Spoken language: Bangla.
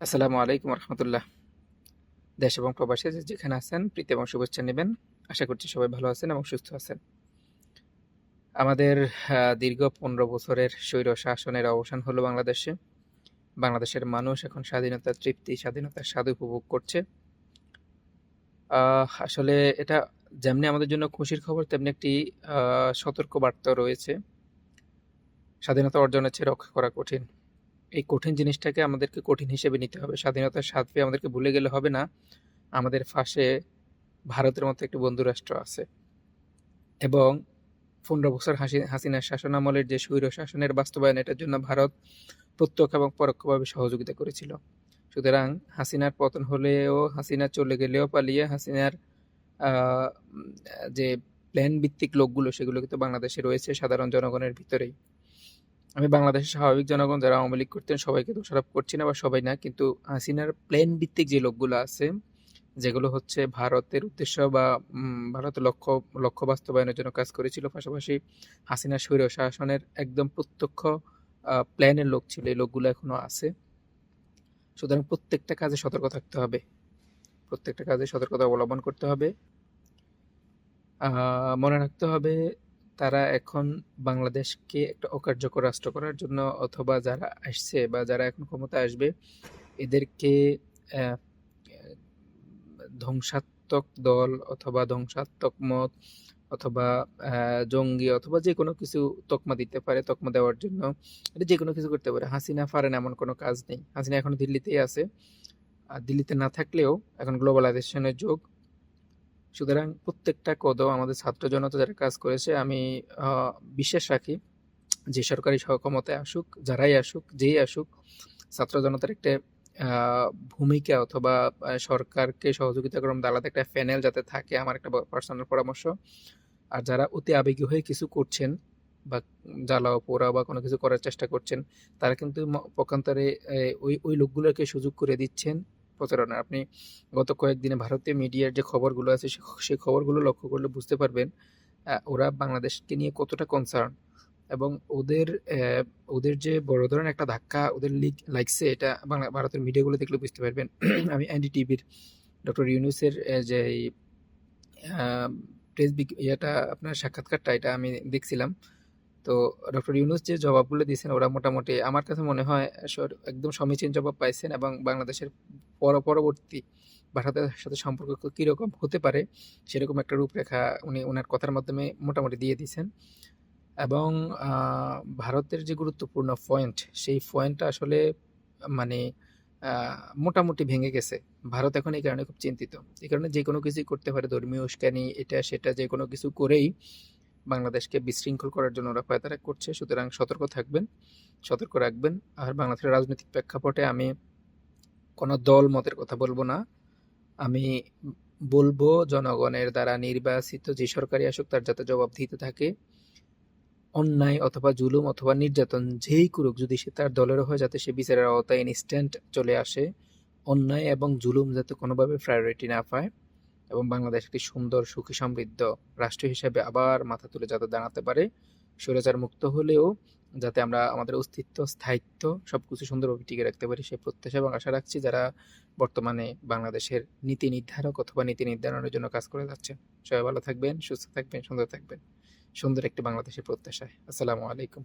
আসসালামু আলাইকুম রহমতুল্লাহ। দেশ এবং প্রবাসে যেখানে আছেন প্রীতি এবং শুভেচ্ছা নেবেন। আশা করছি সবাই ভালো আছেন এবং সুস্থ আছেন। আমাদের দীর্ঘ 15 বছরের স্বৈর শাসনের অবসান হলো বাংলাদেশে। বাংলাদেশের মানুষ এখন স্বাধীনতার তৃপ্তি, স্বাধীনতার স্বাদ উপভোগ করছে। আসলে এটা যেমনি আমাদের জন্য খুশির খবর, তেমনি একটি সতর্ক বার্তা রয়েছে। স্বাধীনতা অর্জনের চেয়ে রক্ষা করা কঠিন। এই কঠিন জিনিসটাকে আমাদেরকে কঠিন হিসেবে নিতে হবে। স্বাধীনতার স্বাদ পেয়ে আমাদেরকে ভুলে গেলে হবে না, আমাদের পাশে ভারতের মতো একটি বন্ধু রাষ্ট্র আছে এবং 15 বছর হাসিনার শাসনামলের যে স্বৈর শাসনের বাস্তবায়ন, এটার জন্য ভারত প্রত্যক্ষ এবং পরোক্ষভাবে সহযোগিতা করেছিল। সুতরাং হাসিনার পতন হলেও, হাসিনা চলে গেলেও পালিয়ে, হাসিনার আহ, যে প্ল্যান ভিত্তিক লোকগুলো সেগুলো কিন্তু বাংলাদেশে রয়েছে সাধারণ জনগণের ভিতরেই। আমি বাংলাদেশের স্বাভাবিক জনগণ যারা আওয়ামী লীগ করতেন সবাইকে দোষারোপ করছি না, বা সবাই না, কিন্তু হাসিনার প্ল্যান ভিত্তিক যে লোকগুলো আছে, যেগুলো হচ্ছে ভারতের উদ্দেশ্য বা ভারতের লক্ষ্য লক্ষ্য বাস্তবায়নের জন্য কাজ করেছিল, পাশাপাশি হাসিনার স্বৈর শাসনের একদম প্রত্যক্ষ প্ল্যানের লোক ছিল, এই লোকগুলো এখনো আছে। সুতরাং প্রত্যেকটা কাজে সতর্ক থাকতে হবে, প্রত্যেকটা কাজে সতর্কতা অবলম্বন করতে হবে। মনে রাখতে হবে তারা এখন বাংলাদেশকে একটা অকার্যকর রাষ্ট্র করার জন্য, অথবা যারা আসছে বা যারা এখন ক্ষমতায় আসবে, এদেরকে আহ, ধ্বংসাত্মক দল অথবা ধ্বংসাত্মক মত অথবা জঙ্গি অথবা যে কোনো কিছু তকমা দিতে পারে, তকমা দেওয়ার জন্য এটা যে কোনো কিছু করতে পারে। হাসিনা পারেন এমন কোনো কাজ নেই। হাসিনা এখন দিল্লিতেই আছে, আর দিল্লিতে না থাকলেও এখন গ্লোবালাইজেশনের যুগ। সুতরাং প্রত্যেকটা কদম আমাদের ছাত্র জনতা যারা কাজ করেছে, আমি বিশ্বাস রাখি যে সরকারি ক্ষমতায় আসুক, যারাই আসুক, যেই আসুক, ছাত্র জনতার একটা ভূমিকা অথবা সরকারকে সহযোগিতা করার মধ্যে আলাদা একটা প্যানেল যাতে থাকে, আমার একটা পার্সোনাল পরামর্শ। আর যারা অতি আবেগী হয়ে কিছু করছেন বা জ্বালাও পোড়াও বা কোনো কিছু করার চেষ্টা করছেন, তারা কিন্তু পক্ষান্তরে ওই ওই লোকগুলোকে সুযোগ করে দিচ্ছেন প্রচারণা। আপনি গত কয়েকদিনে ভারতীয় মিডিয়ার যে খবরগুলো আছে, সেই খবরগুলো লক্ষ্য করলে বুঝতে পারবেন ওরা বাংলাদেশকে নিয়ে কতটা কনসার্ন। এবং ওদের ওদের যে বড় ধরনের একটা ধাক্কা ওদের লাগছে, এটা ভারতের মিডিয়াগুলো দেখলে বুঝতে পারবেন। আমি এনডিটিভির ডক্টর ইউনূসের যে প্রেস ইয়েটা, আপনার সাক্ষাৎকারটা, এটা আমি দেখছিলাম। তো ডক্টর ইউনূস যে জবাবগুলো দিয়েছেন, ওরা মোটামুটি আমার কাছে মনে হয় একদম সমীচীন জবাব পাইছেন, এবং বাংলাদেশের পরবর্তী ভারতের সাথে সম্পর্ক কীরকম হতে পারে সেরকম একটা রূপরেখা উনি ওনার কথার মাধ্যমে মোটামুটি দিয়ে দিয়েছেন। এবং ভারতের যে গুরুত্বপূর্ণ পয়েন্ট, সেই পয়েন্টটা আসলে মানে মোটামুটি ভেঙে গেছে। ভারত এখন এই কারণে খুব চিন্তিত। এই কারণে যে কোনো কিছুই করতে পারে, ধর্মীয় উস্কানি, এটা সেটা, যে কোনো কিছু করেই বাংলাদেশকে বিশৃঙ্খল করার জন্য ওরা পায়তারা করছে। সুতরাং সতর্ক থাকবেন, সতর্ক রাখবেন। আর বাংলাদেশের রাজনৈতিক প্রেক্ষাপটে আমি কোনো দল মতের কথা বলবো না। আমি বলবো জনগণের দ্বারা নির্বাচিত যে সরকারি আসুক, তার যাতে জবাবদিহিতে থাকে। অন্যায় অথবা জুলুম অথবা নির্যাতন যেই করুক, যদি সে তার দলেরও হয়, যাতে সে বিচারের আওতায় ইনস্ট্যান্ট চলে আসে। অন্যায় এবং জুলুম যাতে কোনোভাবে প্রায়োরিটি না পায়, এবং বাংলাদেশ একটি সুন্দর, সুখী, সমৃদ্ধ রাষ্ট্র হিসেবে আবার মাথা তুলে যাতে দাঁড়াতে পারে। স্বৈরাচার মুক্ত হলেও যাতে আমরা আমাদের অস্তিত্ব, স্থায়িত্ব সবকিছু সুন্দরভাবে টিকে রাখতে পারি, সেই প্রত্যাশা এবং আশা রাখছি যারা বর্তমানে বাংলাদেশের নীতি নির্ধারক অথবা নীতি নির্ধারণের জন্য কাজ করে যাচ্ছেন। সবাই ভালো থাকবেন, সুস্থ থাকবেন, সুন্দর থাকবেন। সুন্দর একটি বাংলাদেশের প্রত্যাশায়। আসসালামু আলাইকুম।